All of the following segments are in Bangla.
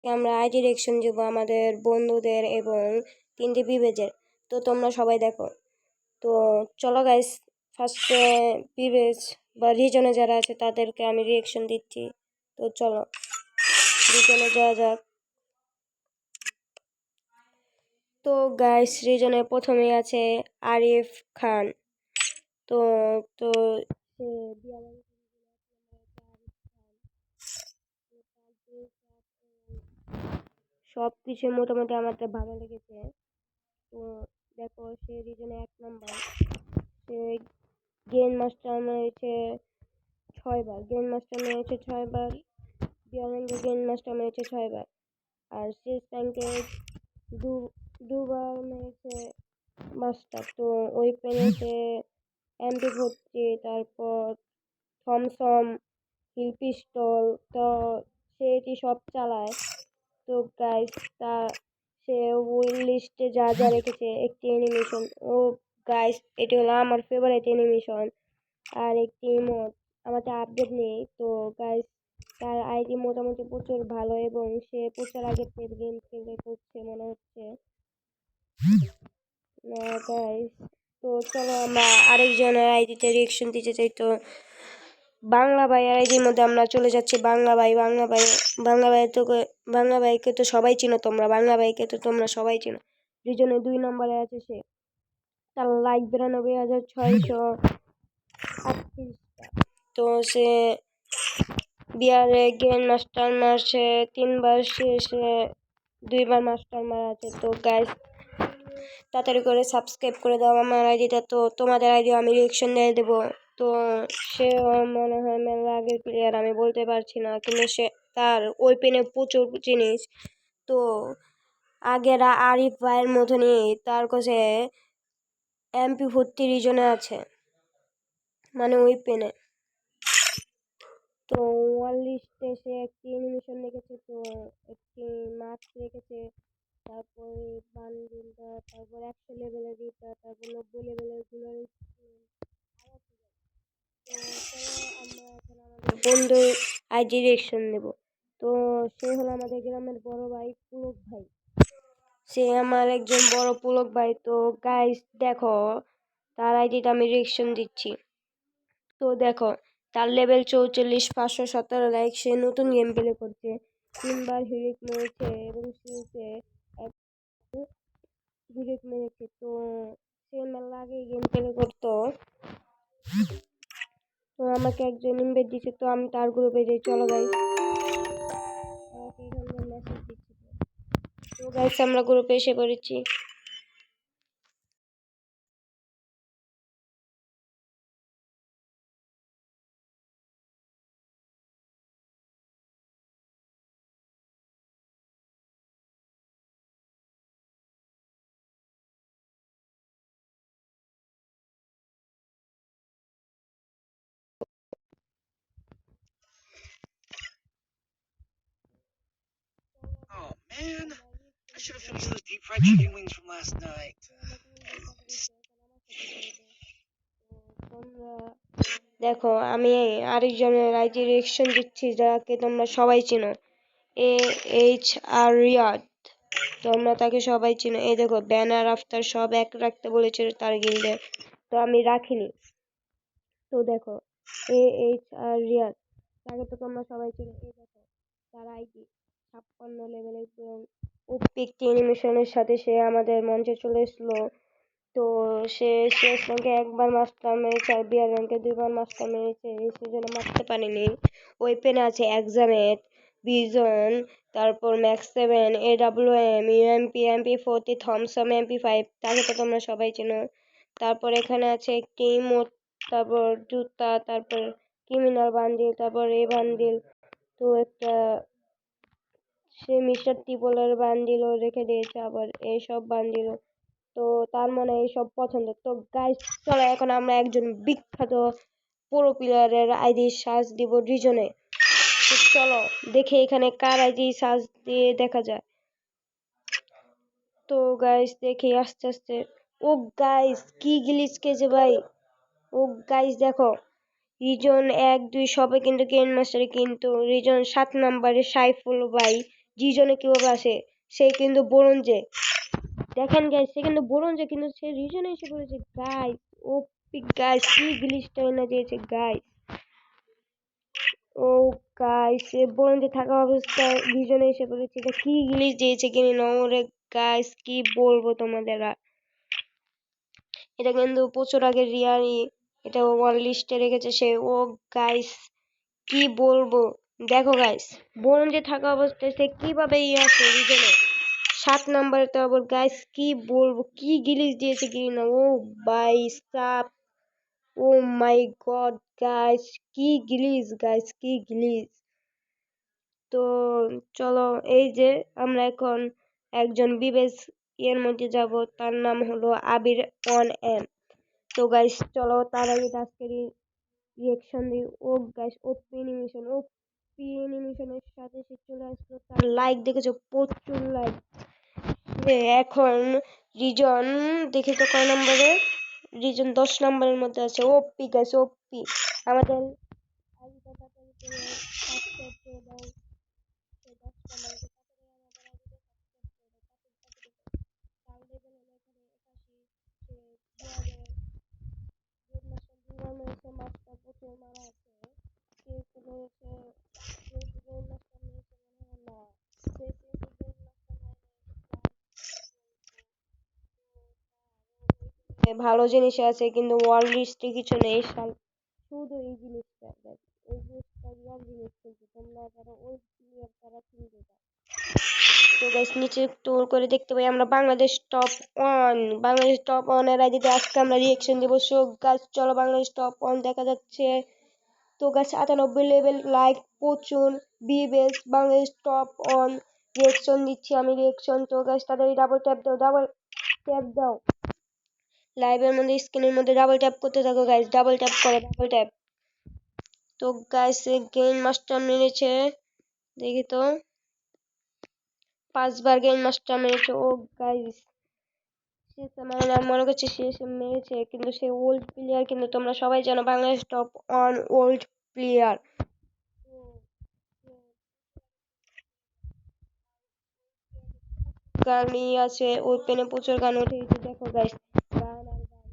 আজকে আমরা আইডি রিঅ্যাকশন দেবো আমাদের বন্ধুদের এবং 3টি বিবেজের। তো তোমরা সবাই দেখো। তো চলো গাইস, ফার্স্টে বিবেজ বা রিজনে যারা আছে তাদেরকে আমি রিঅ্যাকশন দিচ্ছি। তো চলো রিজনে যাওয়া যাক। তো গাইস, রিজনে প্রথমেই আছে আরিফ খান। তো তো সে সব কিছু মোটামুটি আমাদের ভালো লেগেছে। তো দেখো, সে রিজনে 1 নম্বর। সে গেম মাস্টার মেরেছে 6 বার, গেম মাস্টার মেরেছে 6 বার, বিয়ারঙ্গে গেম মাস্টার মেরেছে 6 বার। আর শেষ র্যাঙ্কে দুবার মেরেছে মাস্টার। তো ওই পেনেছে এমপি ভর্তি, তারপর থমসম, হিল পিস্তল। তো সে এটি সব চালায়। তো গাইস, তা সে উইল লিস্টে যা যা রেখেছে একটি অ্যানিমেশন। ও গাইস, এটি হলো আমার ফেভারিট অ্যানিমেশন। আর একটি ইমোট, আমাদের আপডেট নেই। তো গাইস, তার আইডি মোটামুটি প্রচুর ভালো এবং সে প্রচুর আগে গেম খেলে করছে মনে হচ্ছে না গাইস। তো চলো আমরা আরেকজনের আইডিতে রিঅ্যাকশন দিতে চাই। তো বাংলা ভাইয়ের আইডির মধ্যে আমরা চলে যাচ্ছি। বাংলা ভাই, বাংলা ভাইকে তো সবাই চিনো তোমরা, বাংলা ভাইকে তো তোমরা সবাই চিনো। রিজনে 2 নম্বরে আছে সে। তার লাইক 92,638। তো সে বিয়ারে গেম মাস্টার মারছে 3 বার, সে 2 বার মাস্টার মারা আছে। তো গাইস, তাড়াতাড়ি করে সাবস্ক্রাইব করে দাও আমার আইডিটা। তো তোমাদের আইডিও আমি রিঅ্যাকশন দিয়ে দেবো। তো সে মনে হয় মেলা আগের প্লেয়ার, আমি বলতে পারছি না, কিন্তু সে তার ওই পেনে প্রচুর জিনিস। তো আগের আরিফ ভাইয়ের মতনই তার কাছে এমপি ভর্তি রিজনে আছে, মানে ওই পেনে। তো ওয়াল লিস্টে সে একটি অ্যানিমেশন রেখেছে, তো একটি মাস্ক রেখেছে, তারপরে বান্ডিলটা, তারপর 100 লেভেলের দিকটা, তারপর 90 লেভেলের গুলো। তো চলো আমরা এখন আমাদের বন্ধু আইডি রিঅ্যাকশন নেব। তো সে হলো আমাদের গ্রামের বড় ভাই পুলক ভাই। সে আমার একজন বড় পুলক ভাই। তো গাইস দেখো, তার আইডিটা আমি রিঅ্যাকশন দিচ্ছি। তো দেখো, তার লেভেল 44, 517 লাইক। সে নতুন গেম প্লে করছে, 3 বার হিরিক মেরেছে এবং সে হিরিক মেরেছে। তো সে মেলা আগে গেম প্লে করতো। তো আমাকে একজন ইনভাইট দিচ্ছে, তো আমি তার গ্রুপে যাই। চলো গাইস, আমাকে এখানে মেসেজ দিচ্ছে। তো গাইস, আমরা গ্রুপে এসে পড়েছি। Oh man, I should have finished those deep fried chicken wings from last night. দেখো, আমি আরেকজনের আইডি রিঅ্যাকশন দিচ্ছি যাকে তোমরা সবাই চিনো, AHR রিয়াদ। তোমরা তাকে সবাই চিনো। এই দেখো, ব্যানার আফতার সব এক রাখতে বলেছিল তার গিল্ডে, তো আমি রাখিনি। তো দেখো, AHR রিয়াদ, তাকে তো তোমরা সবাই চিনো। এই দেখো তার আইডি 56 লেভেলের একটি অ্যানিমেশনের সাথে সে আমাদের মঞ্চে চলে এসলো। তো সে শেষ র্যাঙ্কে 1 বার মাস্টার মেরেছে আর বিয়ার র্যাঙ্কে 2 বার মাস্টার মেরেছে, এই সিজনে মারতে পারেনি। ওই পেনে আছে এক্সামেট, বিজন, তারপর max 7, AWM, UMP, MP40, থমসম, MP5। তাকে তো তোমরা সবাই চেনো। তারপর এখানে আছে একটি ইমোট, তারপর জুতা, তারপর ক্রিমিনাল বান্ডিল, তারপর এ বান্ডিল। তো একটা সে মিস্টার টিপলের বান্ডিলও রেখে দিয়েছে, আবার এইসব বান্ডিলও। তো তার মনে এইসব পছন্দ। তো গাইস, চলো এখন আমরা একজন বিখ্যাত প্রো প্লেয়ারের আইডি সার্চ দিব রিজনে। তো চলো দেখে এখানে কার আইডি সার্চ দিয়ে দেখা যায়। তো গাইস দেখি আস্তে আস্তে। ও গাইস, কি গ্লিচ খেয়েছে ভাই। ও গাইস দেখো, রিজন 1, 2 সবে কিন্তু গেম মাস্টারে, কিন্তু রিজন 7 নম্বরে সাইফুল ভাই রিজনে কিভাবে আসে, সে কিন্তু ব্রোঞ্জে, দেখেন গাইস সে কিন্তু ব্রোঞ্জে কিন্তু সে রিজনে এসে পড়েছে গাইস। ওপি গাইস, কি গ্লিচটা এনে দিয়েছে গাইস। ও গাইস, সে ব্রোঞ্জে থাকা অবস্থায় রিজনে এসে পড়েছে, এটা কি গ্লিচ দিয়েছে কিনে না ওরে গাইস, কি বলবো তোমাদের আর। এটা কিন্তু প্রচুর আগে রিয়ারই, এটা ওয়ার্ল্ড লিস্টে রেখেছে সে। ও গাইস কি বলবো, দেখো গাইস ব্রোঞ্জে থাকা অবস্থায় সে কিভাবে আছে রিজনে 7 নম্বরে, তো আবার গাইস কি বলবো, কি গিলিস দিয়েছে কি না। ও ভাই সাব, ও মাই গড গাইস, কি গিলিস গাইস, কি গিলিস। তো চলো, এই যে আমরা এখন একজন বিবেচ এর মধ্যে যাব, তার নাম হলো আবির অন এম। তো গাইস চলো তার আগে আজকের রিয়েকশন দিই। ও গাইস ওপি অ্যানিমেশন, ওপি অ্যানিমেশনের সাথে সে চলে আসলো, তার লাইক দেখেছো প্রচুর লাইক। এখন রিজন দেখি তো কয় নম্বরে, রিজন 10 নম্বরের মধ্যে আছে। ওপি গাইস ওপি, আমাদের আইডিটা তাড়াতাড়ি করে সাবস্ক্রাইব করে দাও। সে 10 নম্বরে তাড়াতাড়ি আমাদের আইডিটা সাবস্ক্রাইব করে দাও, তার লেভেল হলো এখানে 81। সে 2000 গ্রেড মাস্টার 2 মেরেছে, মাস্টার প্রচুর মারা আছে। সে মেরেছে, গ্রেড মাস্টার মেরেছে মনে হয় না, সে কিন্তু গ্রেড মাস্টার ভালো জিনিস আছে কিন্তু ওয়ার্ল্ড লিস্টে কিছু নেই শুধু এই জিনিসটা দেখ, এই জিনিসটা রিয়াল জিনিস, কিন্তু তোমরা যারা ওই প্লেয়ার তারা কিনতে চাও। তো গাইস নিচে টুর করে দেখতে পাই আমরা বাংলাদেশ টপ 1, বাংলাদেশ টপ 1 এর আইডিতে আজকে আমরা রিয়েকশন দেব। সো গাইস চলো বাংলাদেশ টপ 1 দেখা যাচ্ছে। তো গাইস 98 লেভেল, লাইক প্রচুর, বিবেস বাংলাদেশ টপ 1 রিয়েকশন দিচ্ছি আমি, রিয়েকশন। তো গাইস তাড়াতাড়ি ডাবল ট্যাপ দাও, ডাবল ট্যাপ দাও লাইভের মধ্যে, স্ক্রিনের মধ্যে ডাবল ট্যাপ করতে থাকো গাইস, ডাবল ট্যাপ করো, ডাবল ট্যাপ। তো গাইস গেম মাস্টার মেরেছে, দেখি তো 5 বার গেম মাস্টার মেরেছে। ও গাইস সে মানে মনে করছে সে মেরেছে, কিন্তু সে ওল্ড প্লেয়ার, কিন্তু তোমরা সবাই জানো বাংলাদেশ টপ 1 ওল্ড প্লেয়ার। গানই আছে ওই পেনে, প্রচুর গান উঠে গেছে দেখো গাইস, গান আর গান।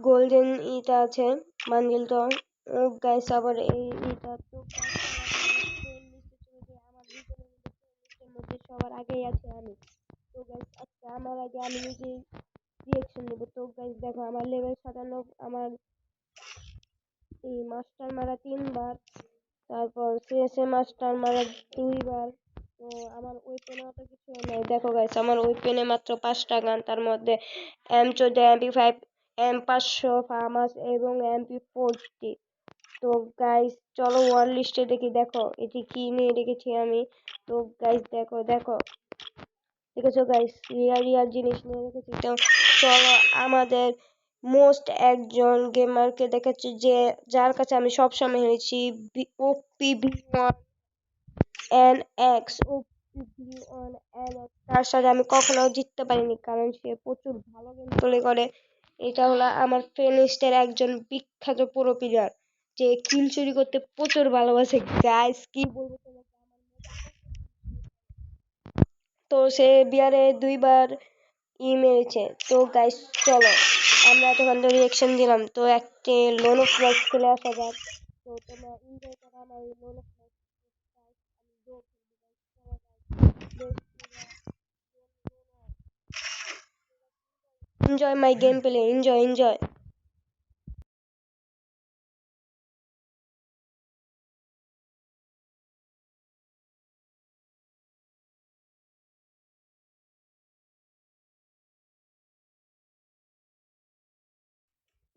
গোল্ডেন ইটা আছে বান্ডিলটা। ও গাইস আবার এই ইটা তো আমার লিস্টের মধ্যে সবার আগেই আছে আমি। তো গাইস আজকে আমার আগে আমি নিজে রিয়েকশন দেবো। তো গাইস দেখো আমার লেভেল 97, আমার এই মাস্টার মারা 3 বার, তারপর সিএসএ মাস্টার মারা 2 বার। তো আমার ওই পেনে অত কিছু নেই, দেখো গাইস আমার ওই পেনে মাত্র 5টা গান, তার মধ্যে M14, MP5, M500 ফার্মাস এবং MP40। তো গাইস চলো ওয়ার্ল্ড লিস্টে দেখি, দেখো এটি কি নিয়ে রেখেছি আমি। তো গাইস দেখো দেখো, দেখেছো গাইস রিয়াল রিয়াল জিনিস নিয়ে রেখেছি। তো চলো আমাদের মোস্ট একজন গেমারকে দেখাচ্ছি, যে যার কাছে আমি সবসময় হেরেছি, OPV1NX। OPV1NX তার সাথে আমি কখনো জিততে পারিনি, কারণ সে প্রচুর ভালো গেম প্লে করে। এটা হলো আমার ফ্রেন্ড লিস্টের একজন বিখ্যাত প্রো প্লেয়ার, যে কিল চুরি করতে প্রচুর ভালোবাসে গাইস, কি বলবো তোমাকে। তো সে বিয়ারে 2 বার মেরেছে। তো গাইস চলো আমরা এতক্ষণ ধরে রিয়েকশন দিলাম, তো একটি লোন অফ ম্যাচ খেলে আসা যাক। তো তোমরা এনজয় করো আমার এই লোন অফ ম্যাচ। আমি go enjoy my game play, enjoy enjoy.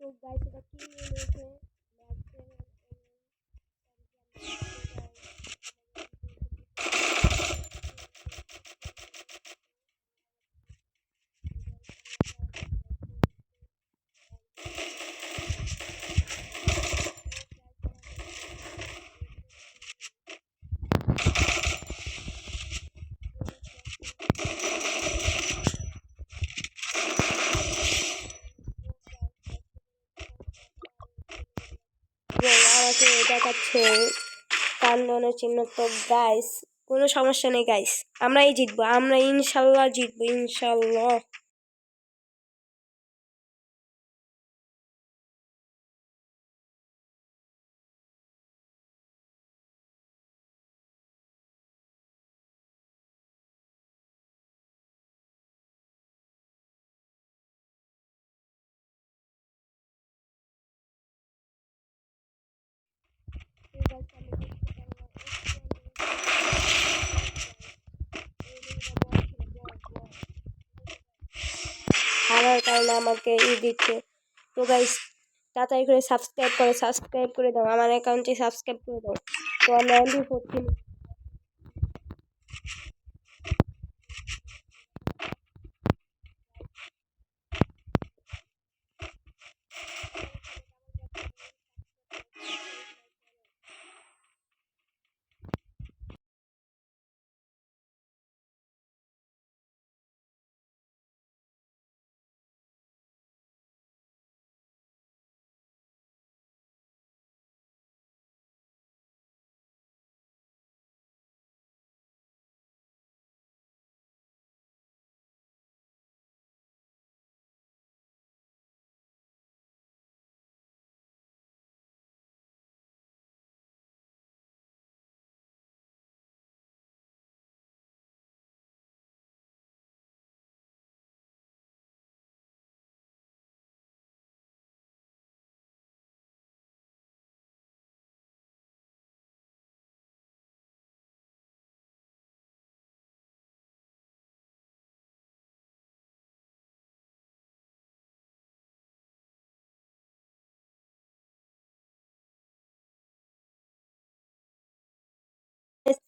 তো গাইস এটা কি নিয়েছে দেখাচ্ছে কান্দনের চিহ্ন। তো গাইস কোনো সমস্যা নেই গাইস, আমরাই জিতবো, আমরা ইনশাল্লাহ জিতবো, ইনশাল্লাহ। হারার কারণে আমাকে দিচ্ছে। তো গাইস তাড়াতাড়ি করে সাবস্ক্রাইব করে দাও, আমার অ্যাকাউন্টে সাবস্ক্রাইব করে দাও। তো আমরা MP14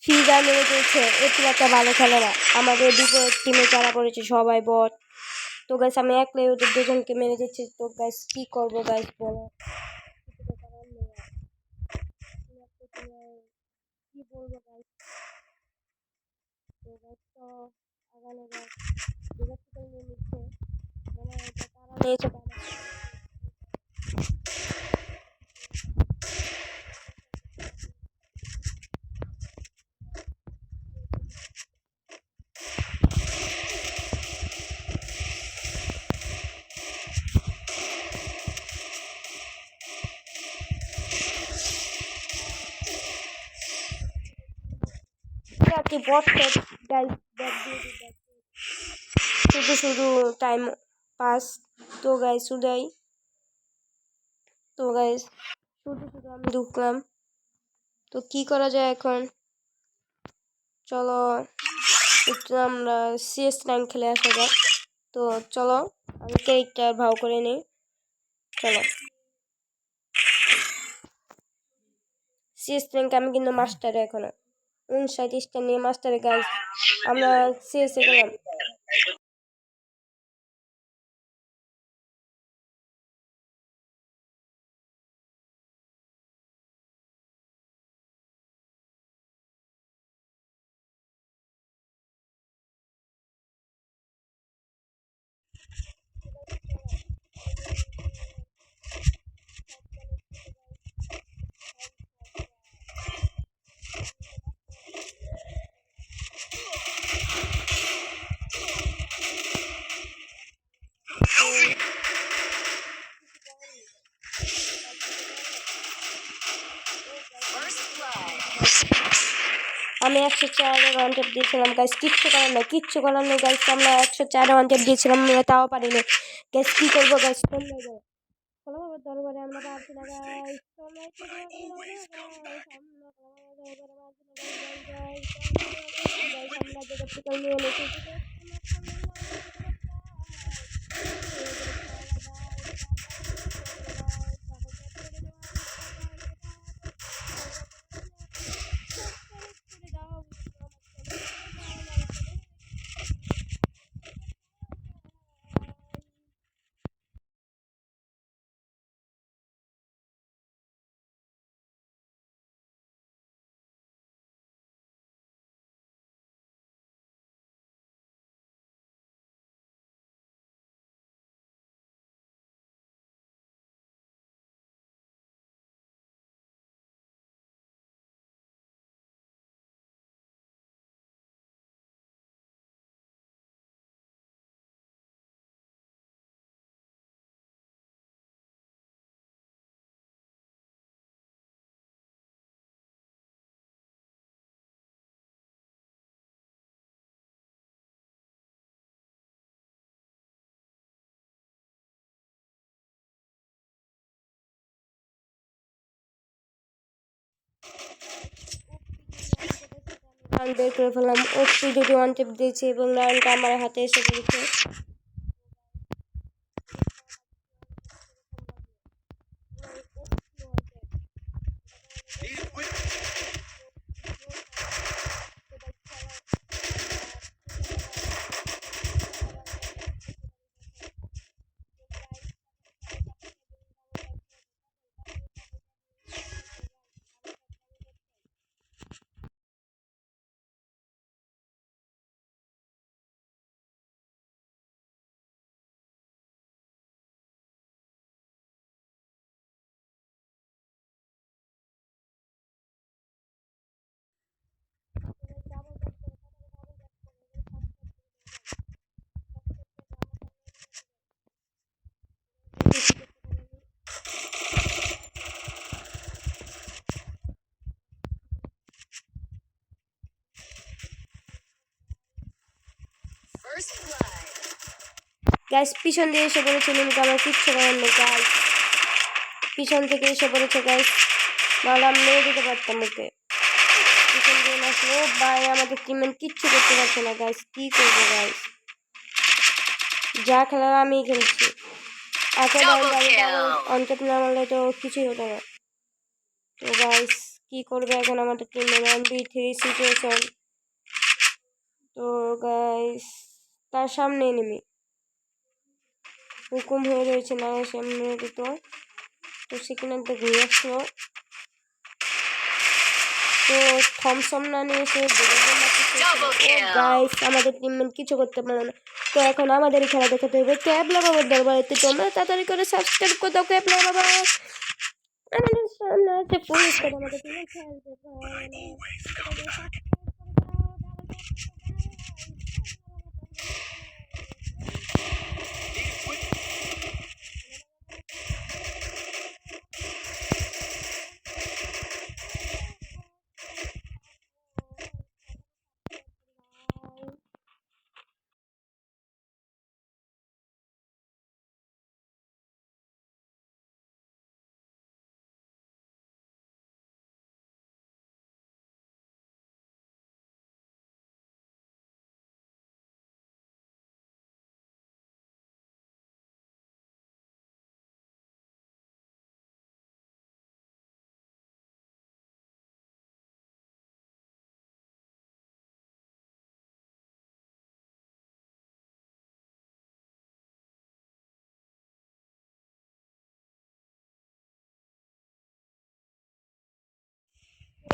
ফিজা মেরে দিয়েছে। একটু একটা ভালো খেলে না, আমাদের বিপরীত টিমে যারা পড়েছে সবাই বট। তো গাইস আমি একলাই ওদের দুজনকে মেরে দিচ্ছি। তো গাইস কি করবো গাইস বলো, কিছু তো করার নেই আর। কি বলবো গাইস। তো গাইস তো আগানো গাইস বিরক্তিকর নিয়ে নিচ্ছে, মনে হয় যে তারা নিয়েছে তারা। কি বট গাইস, ব্যাক দিয়ে দিই back। শুধু শুধু টাইম পাস। তো গাইস শুধাই, তো গাইস শুধু শুধু আমি ঢুকলাম। তো কি করা যায় এখন, চলো একটু আমরা CS র্যাঙ্ক খেলে আসা যাক। তো চলো আমি ক্যারেক্টার ভাও করে নিই। চলো CS র্যাঙ্ক আমি কিন্তু মাস্টারে এখনো 59টা নিয়ে মাস্টারে গাইস, আমরা CS এ গেলাম। আমি 104 ওয়ান টেপ দিয়েছিলাম গাইস, কিচ্ছু করার নেই গাইস, আমরা 104 ওয়ান টেপ দিয়েছিলাম, তাও পারিনি গাইস। কি করবো গাইস, তোমরাই বলো। কোনোভাবে দরবারে আমরা পারছি না গাইস, তোমরা একটু দোয়া করে দাও না গাইস, আমরা কোনোভাবে দরবারে পারছি না গাইস, আমরা যেটা পিকল নিয়ে নিয়েছি। লায়ন বের করে ফেললাম। ওপি দুটি ওয়ান টেপ দিয়েছি এবং লায়নটা আমার হাতে এসে পড়েছে। Need equipment. First blood. Guys পিছন দিয়ে এসে পড়েছে লিমকা, আমার কিচ্ছু করার নেই গাইস। পিছন থেকে এসে পড়েছে গাইস, নাহলে আমি মেরে দিতে পারতাম ওকে। পিছন দিয়ে আসলো ভাই, আমাদের টিমমেট কিচ্ছু করতে পারছে না গাইস। কি করবো গাইস, যা খেলার আমি খেলছি। এখন অন্তত না মারলে তো কিছুই হতো না। তো গাইস কি করবে এখন আমাদের টিমমেট? 1v3 situation. তো গাইস তার সামনে এনিমি হুকুম হয়ে রয়েছে, না সামনে দিত। তো সেখানে তো ঘুরে আসলো, তো থমসম না নিয়ে এসে গাইস আমাদের টিমমেট কিছু করতে পারে না। তো এখন আমাদের খেলা দেখাতে হবে ক্যাব লাগাবার দরবারে। তোমরা তাড়াতাড়ি করে সাবস্ক্রাইব করে দাও ক্যাব লাগাবা। আমাদের সামনে আছে পুলিশ করে আমাদের টিমে খেলতে পারে না। Always come back. Need equipment.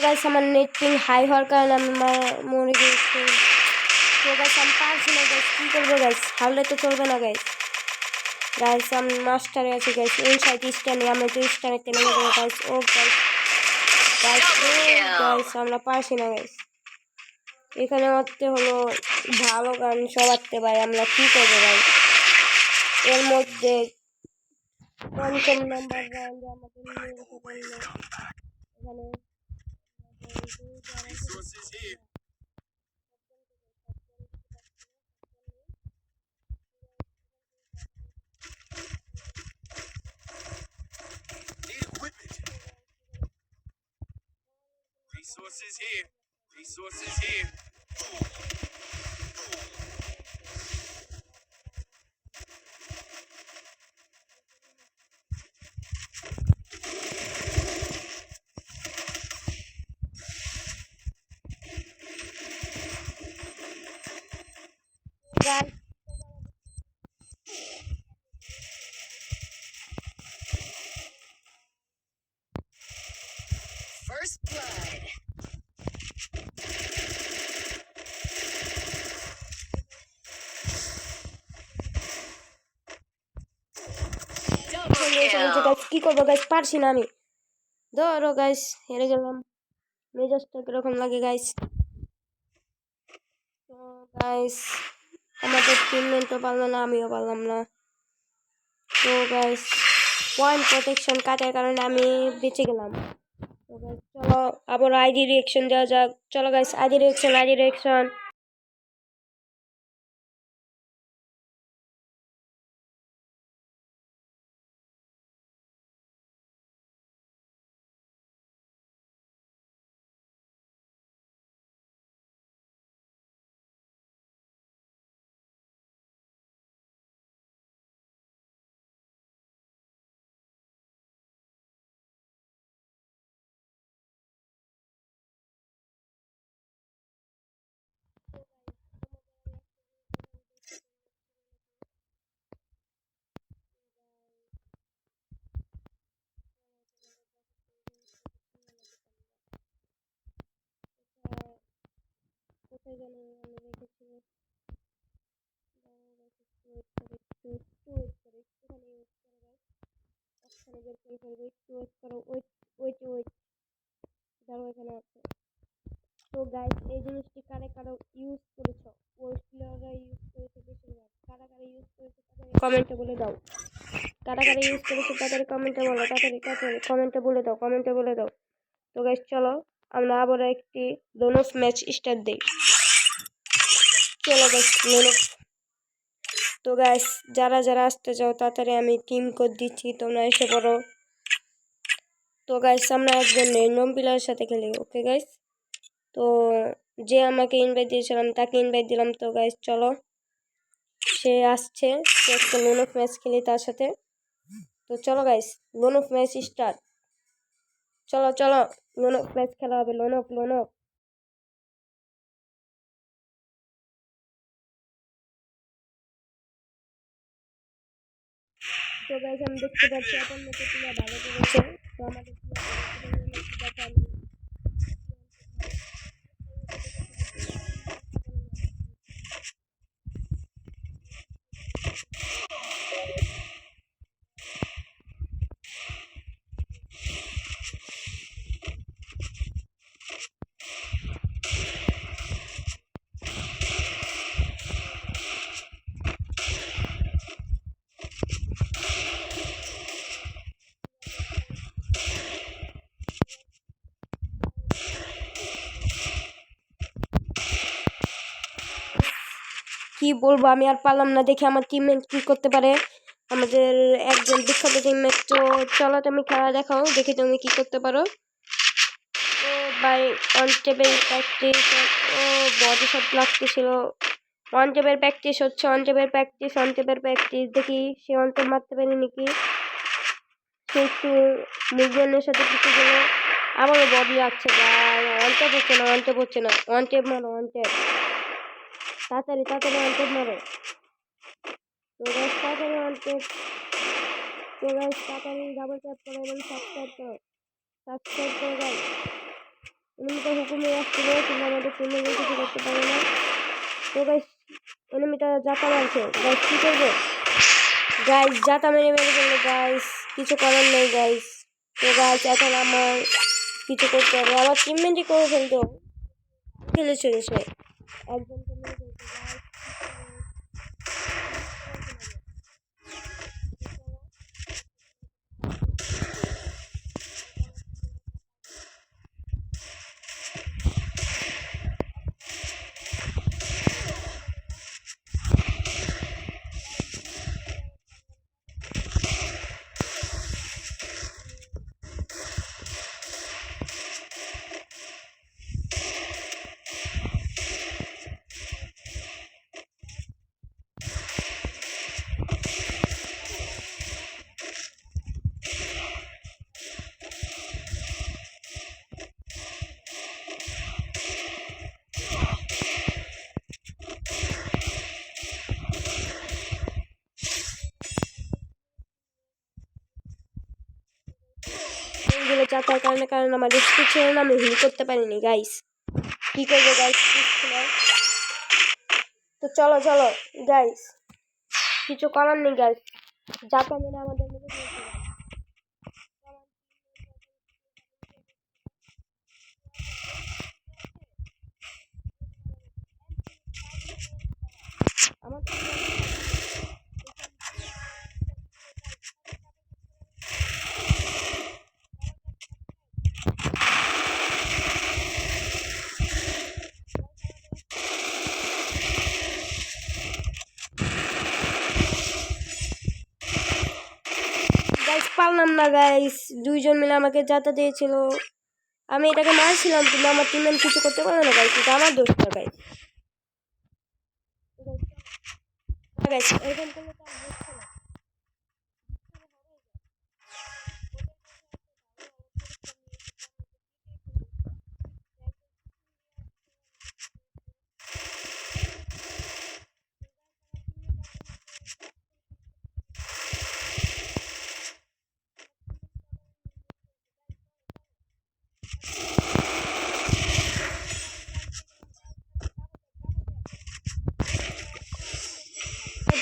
Guys আমার নেট পিং হাই হওয়ার কারণে আমি মরে গেছি। তো গাইস আমি পারছি না গাইস, কি করবো গাইস? হারলে তো চলবে না গাইস। গাইস আমি মাস্টারে আছি গাইস, ইনসাইড স্ট্যান্ডে আমরা তো স্ট্যান্ডে তেলে যাবো গাইস। ও গাইস গাইস গাইস আমরা পারছি না গাইস। এখানে হচ্ছে হলো ভালো গান সবাতে ভাই, আমরা কি করবো ভাই? এর মধ্যে পঞ্চম নাম্বার রাউন্ডে আমাদের নিয়ে রেখে বললো এখানে Resources here. Need equipment. Resources here. Resources here. গান First blood. Double kill. কি করবো গাইস? পারছি না আমি। ধরো গাইস হেরে গেলাম, মেজাজটা কিরকম লাগে গাইস? তো গাইস আমাদের টিমমেটও পারলো না, আমিও পারলাম না। তো গাইস পয়েন্ট প্রোটেকশন কাটার কারণে আমি বেঁচে গেলাম। তো গাইস চলো আবার আইডি রিঅ্যাকশন দেওয়া যাক। চলো গাইস আইডি রিঅ্যাকশন। কোথায় জানি আমি রেখেছি। একটুখানি ওয়েট করো guys, একখানে বের করে ফেলবো, একটু ওয়েট করো, ওয়েট দাঁড়াও, এখানে আছে। তো গাইস এই জিনিসটি কারা কারা ইউজ করেছো, ওয়েট প্লেয়াররা ইউজ করেছে বেশিরভাগ, কারা কারা ইউজ করেছে তাদের কমেন্টে বলে দাও, কারা কারা ইউজ করেছে তাদের কমেন্টে বলো, তাড়াতাড়ি তাড়াতাড়ি কমেন্টে বলে দাও। তো গাইস চলো আমরা আবার একটি ডোনস ম্যাচ স্টার্ট দিই। চলো গাইস ডোনস। তো গাইস যারা যারা আসতে চাও তাড়াতাড়ি আমি টিম কোড দিচ্ছি, তোমরা এসে পড়ো। তো গাইস আমরা একজন র্যান্ডম প্লেয়ারের সাথে খেলি, ওকে গাইস। তো যে আমাকে ইনভাইট দিয়েছিল আমি তাকে ইনভাইট দিলাম। তো গাইস চলো সে আসছে, তো একটা লোন অফ ম্যাচ খেলি তার সাথে। তো চলো guys loan of match start. চলো চলো লোন অফ ম্যাচ খেলা হবে, লোন অফ। তো গাইস আমি দেখতে পাচ্ছি এখন মতো প্লেয়ার ভালো করেছে। তো আমাদের প্লেয়ার কি বলবো, আমি আর পারলাম না দেখে আমার টিমমেট কি করতে পারে, আমাদের একজন বিখ্যাত টিমমেট। তো চলো তুমি খেলা দেখাও, দেখি তুমি কি করতে পারো। ও ভাই অন টেপের প্র্যাকটিস, ও বডি শট লাগতেছিল। অন টেপের প্র্যাকটিস হচ্ছে, অন টেপের প্র্যাকটিস, দেখি সে অন টেপ মারতে পারে নাকি। সে একটু মুভমেন্টের সাথে কিছু গেলে আবারও বডি লাগছে ভাই, অন টেপ হচ্ছে না, অন টেপ মারো, অন টেপ তাড়াতাড়ি অন টেপ মারো। তো গাইস তাড়াতাড়ি অন টেপ, তো গাইস তাড়াতাড়ি ডাবল ট্যাপ করো এবং সাবস্ক্রাইব করো গাইস। এনিমিটা হুকুমে আসছিল কিন্তু আমাদের টিমে কিছু করতে পারে না। তো গাইস এনিমিটা জাতা মারছে গাইস, কি করবো গাইস, জাতা মেরে ফেললো গাইস, কিছু করার নেই গাইস। তো গাইস এখন আমার কিছু করতে হবে, আমার টিমমেটই করে ফেলতো, খেলেছে সে একজনকে মেরে ফেলতো গাইস। গুলো চাকার কারণে আমার রিস্ক ছিল না, আমি হিল করতে পারিনি গাইস, কি করবো গাইস। তো চলো গাইস, কিছু করার নেই গাইস, জাপান মেরে আমাদের মেরে ফেলছে guys। আমার গাইস পারলাম না গাইস, দুইজন মিলে আমাকে যাতা দিয়েছিল, আমি এটাকে মারছিলাম কিন্তু আমার টিমমেট কিছু করতে পারলো না গাইস, এটা আমার দোষ না গাইস। গাইস এরকম করলে তো আর হচ্ছে না।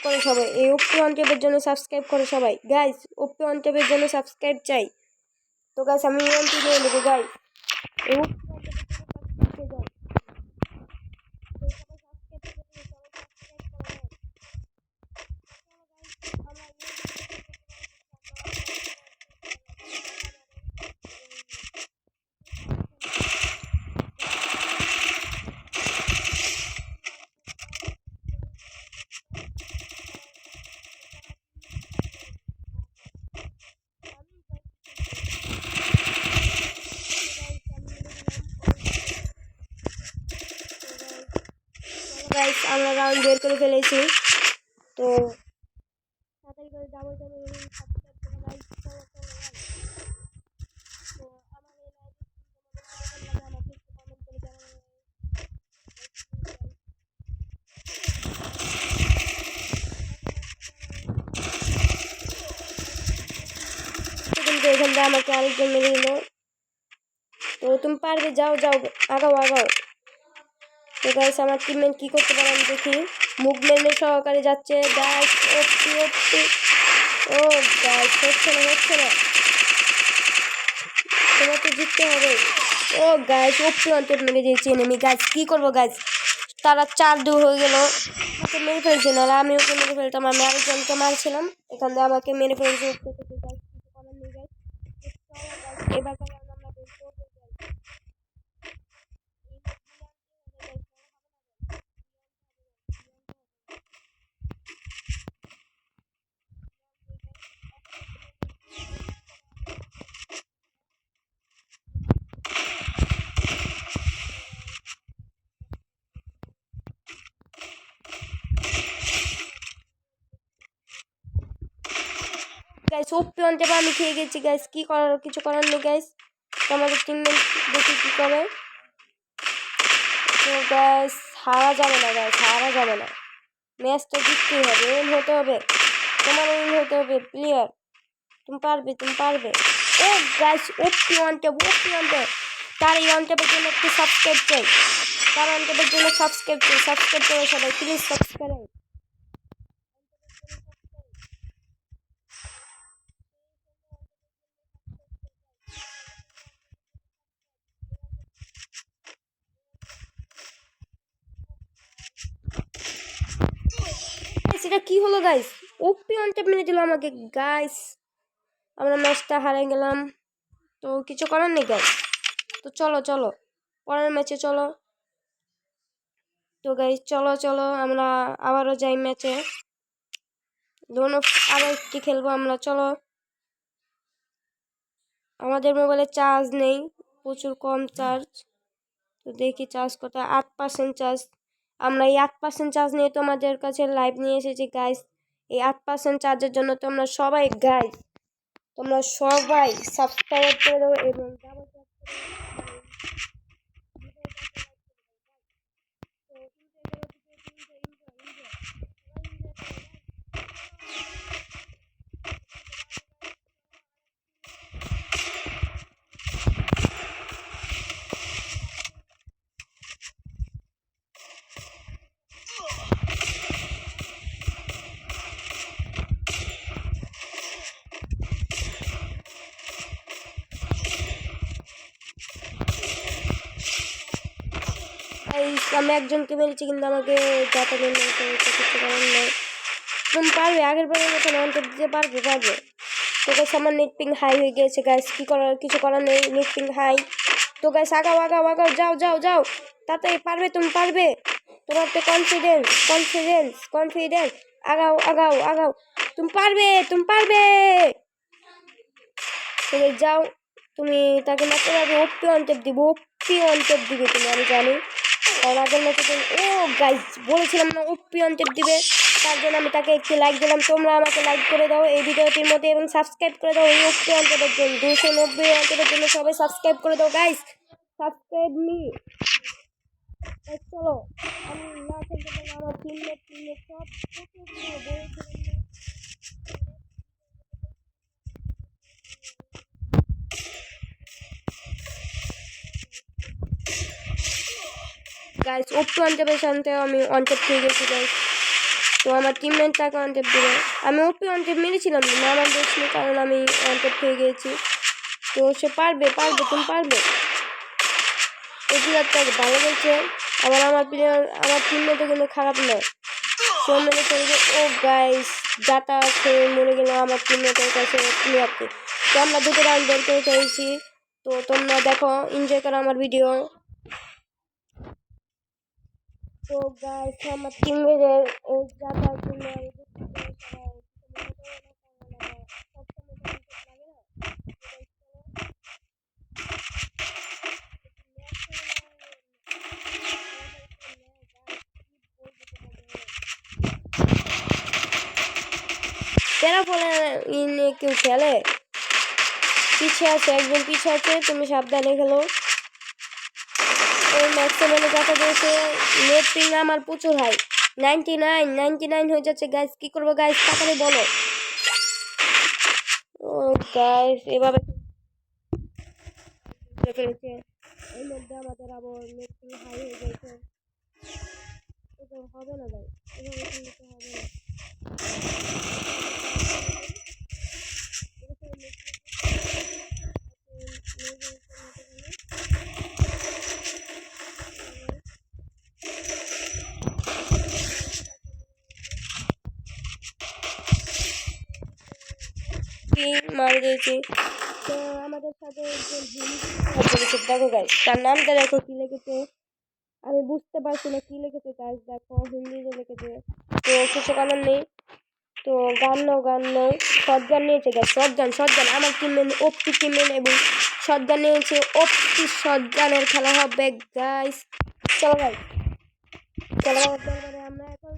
করো সবাই, এই ওপি ওয়ান টেপের জন্য সাবস্ক্রাইব করো সবাই গাইস, ওপি ওয়ান টেপের জন্য সাবস্ক্রাইব চাই। তো গাইস আমি ইএমপি নিয়ে নেবো গাইস, এই ওপি ওয়ান টেপের জন্য সাবস্ক্রাইব চাই। তো সবাই সাবস্ক্রাইব করে দিও, সবাই সাবস্ক্রাইব করো guys। চলো guys, আমরা গাইস আমরা রাউন্ড বের করে ফেলেছি। তো তাড়াতাড়ি করে ডাবল ডাবল সাবস্ক্রাইব করো গাইস, চলো চলো guys। তো আমার এই লাইভ স্ট্রিম তোমাদের কেমন লাগে আমাকে একটু কমেন্ট করে জানাবেন। কিন্তু এখান থেকে আমাকে আরেকজন মেরে দিল। তো তুমি পারবে, যাও যাও, আগাও আগাও। তো গাইস আমার টিমমেট কি করতে পারে আমি দেখি, মুভমেন্টের সহকারে যাচ্ছে গাইস, ওপি ওপি। ও গাইস হচ্ছে না, তোমাকে জিততে হবে। ও গাইস ওপি ওয়ান টেপ মেরে দিয়েছি এনিমি গাইস, কি করবো গাইস, তারা 4-2 হয়ে গেল, আমাকে মেরে ফেলছে, না আমি ওকে মেরে ফেলতাম, আমি আরেকজনকে মারছিলাম, এখান থেকে আমাকে মেরে ফেলছে ওপি থেকে গাইস, কিছু করার নেই গাইস। এবার আমরা বের করবো guys। Guys OP one tap আমি খেয়ে গেছি গাইস, কি করার, কিছু করার নেই গাইস। তো আমাদের টিমমেট দেখি কি করে। তো গাইস হারা যাবে না গাইস, হারা যাবে না, ম্যাচটা জিততেই হবে, উইন হতে হবে, তোমার উইন হতে হবে প্লেয়ার, তুমি পারবে তুমি পারবে। ও guys OP one tape, OP one tape, তার এই ওয়ান টেপের জন্য একটু সাবস্ক্রাইব চাই, তার ওয়ান টেপের জন্য সাবস্ক্রাইব চাই, সাবস্ক্রাইব করো সবাই প্লিজ, সাবস্ক্রাইব। এটা কি হলো গাইস, ওপি ওয়ান টেপ মেরে দিল আমাকে গাইস, আমরা ম্যাচটা হারিয়ে গেলাম। তো কিছু করার নেই গাইস, তো চলো চলো পরের ম্যাচে চলো। তো গাইস চলো চলো আমরা আবারও যাই ম্যাচে, দোনো আরো একটি খেলবো আমরা, চলো। আমাদের মোবাইলে চার্জ নেই, প্রচুর কম চার্জ, তো দেখি চার্জ কত, 8% চার্জ। আমরা এই 8% চার্জ নিয়ে তোমাদের কাছে লাইভ নিয়ে এসেছি গাইস, এই 8% চার্জের জন্য তোমরা সবাই গাইস, তোমরা সবাই সাবস্ক্রাইব করে দাও এবং ডাবল ট্যাপ আমি একজনকে মেরেছি কিন্তু আমাকে যাতে কিছু করার নেই, তুমি পারবে, আগের বারের মতন অন্তর দিতে পারবে পারবে। তো গাইস আমার নেট পিং হাই হয়ে গিয়েছে গাইস, কি করার, কিছু করার নেই, নেট পিং হাই। তো গাইস আগাও আগাও আগাও, যাও যাও যাও, তাড়াতাড়ি পারবে, তুমি পারবে, তোমার তো কনফিডেন্স কনফিডেন্স কনফিডেন্স, আগাও আগাও আগাও, তুমি পারবে তুমি পারবে। তো যাও, তুমি তাকে মারতে পারবে, ওপি ওয়ান টেপ দিব, ওপি ওয়ান টেপ দিবে তুমি, আমি জানি। আর আগের ম্যাচে ও গাইস বলেছিলাম না ওপি ওয়ান টেপ দিবে, তার জন্য আমি তাকে একটি লাইক দিলাম, তোমরা আমাকে লাইক করে দাও এই ভিডিওটির মধ্যে এবং সাবস্ক্রাইব করে দাও এই ওপি ওয়ান টেপের জন্য, 290 ওয়ান টেপের জন্য সবাই সাবস্ক্রাইব করে দাও গাইস, সাবস্ক্রাইব মি। চলো আমি না খেলতে পারলে আমার টিমমেট সব বলেছিলাম গাইস ওপি ওয়ান টেপের সাথে আমি ওয়ান টেপ খেয়ে গেছি গাইস। তো আমার টিমমেট তাকে ওয়ান টেপ দিল। আমি ওপি ওয়ান টেপ মেরেছিলাম কিন্তু আমার দোষ নেই, কারণ আমি ওয়ান টেপ খেয়ে গিয়েছি। তো সে পারবে, তুমি পারবে। এগুলো ভালো বলছে। আবার আমার প্লেয়ার, আমার টিমমেটও কিন্তু খারাপ নয়। সে মেরে চলে, ও গাইস যাতা খেয়ে মরে গেল আমার টিমমেটের কাছে প্লেয়ারকে। তো আমরা দুটো রাউন্ড বের করে ফেলেছি। তো তোমরা দেখো, এনজয় করো আমার ভিডিও। তো গাইস আমার টিমমেটের এই যাতার জন্য আমি তেরা ফলে ইনে কেউ খেলে, পিছিয়ে আছে, একজন পিছিয়ে আছে, তুমি সাবধানে খেলো। ওই ম্যাক্সিমামে টাকা দিয়েছে। নেট পিং আমার প্রচুর হাই, 99 হয়ে যাচ্ছে গাইস। কি করবো গাইস, তাড়াতাড়ি বলো। ও গাইস এভাবে ফেলেছে, এর মধ্যে আমাদের আবার নেট পিং হাই হয়ে গেছে। এটা হবে না গাইস, এভাবে কিন্তু হবে না। মারি দিয়েছি। তো আমাদের সাথে একজন দেখো গাইস, তার নামটা দেখো কি লিখেছে, আমি বুঝতে পারছি না কি লিখেছে গাইস, দেখো হিন্দিতে লিখেছে। তো কিছু কারণ নেই। তো গান নাও শটগান নিয়েছে গাইস, শটগান আমার টিমমেট ওপি টিমমেট এবং শটগান নিয়েছে। ওপি শটগানের খেলা হবে গাইস। চলো গাইস, আমরা এখন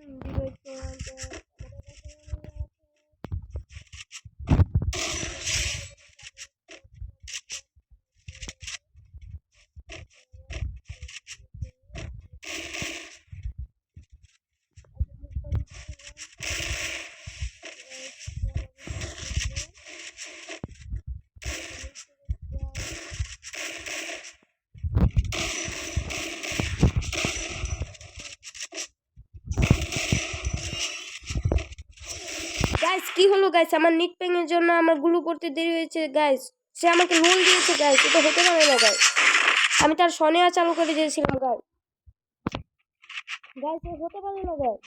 গাইস কি হলো গাইস, আমার নিট প্যাং এর জন্য আমার গুলো করতে দেরি হয়েছে গাইস। সে আমাকে রোল দিয়েছে গাইস, এটা হতে পারে না গাইস। আমি তার সনেয়া চালু করে দিয়েছিলাম গাইস। গাইস হতে পারে না গাইস।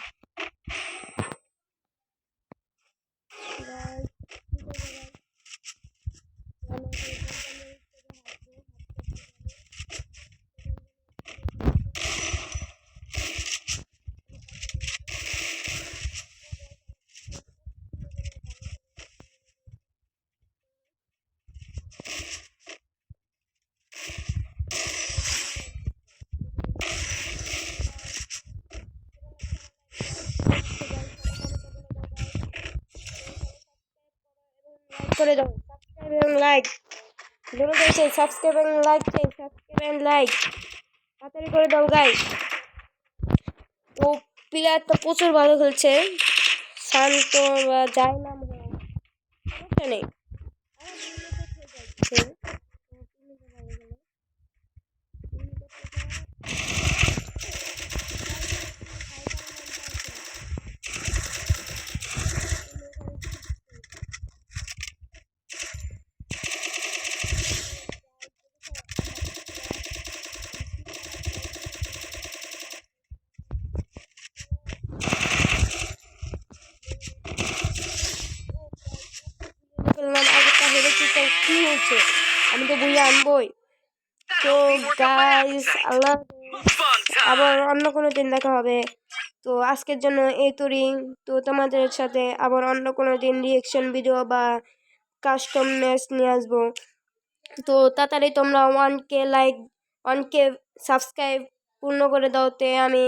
করে দাও সাবস্ক্রাইব এবং লাইক, ধরে গেছে সাবস্ক্রাইব এবং লাইক চাই, সাবস্ক্রাইব এবং লাইক তাড়াতাড়ি করে দাও গাইস। ও প্লেয়ার তো প্রচুর ভালো খেলছে, শান্ত বা যাই নাম সমস্যা নেই। কি হয়েছে, আমি তো বই আনবই। তো গাইস আল্লাহ, আবার অন্য কোনো দিন দেখা হবে। তো আজকের জন্য এই তরি। তো তোমাদের সাথে আবার অন্য কোনো দিন রিয়েকশন ভিডিও বা কাস্টম ম্যাচ নিয়ে আসবো। তো তাড়াতাড়ি তোমরা 1K লাইক 1K সাবস্ক্রাইব পূর্ণ করে দাওতে আমি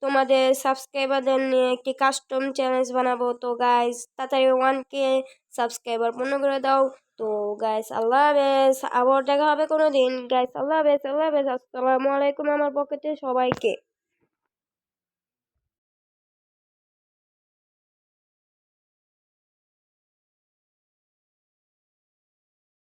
তোমাদের সাবস্ক্রাইবারদের নিয়ে একটি কাস্টম চ্যালেঞ্জ বানাবো। তো গাইস তাড়াতাড়ি 1K সাবস্ক্রাইবার পূর্ণ করে দাও। তো গাইস আল্লাহ হাফেজ, আবার দেখা হবে কোনো দিন গাইস। আল্লাহ হাফেজ, আসসালামু আলাইকুম আমার পকেটে সবাইকে।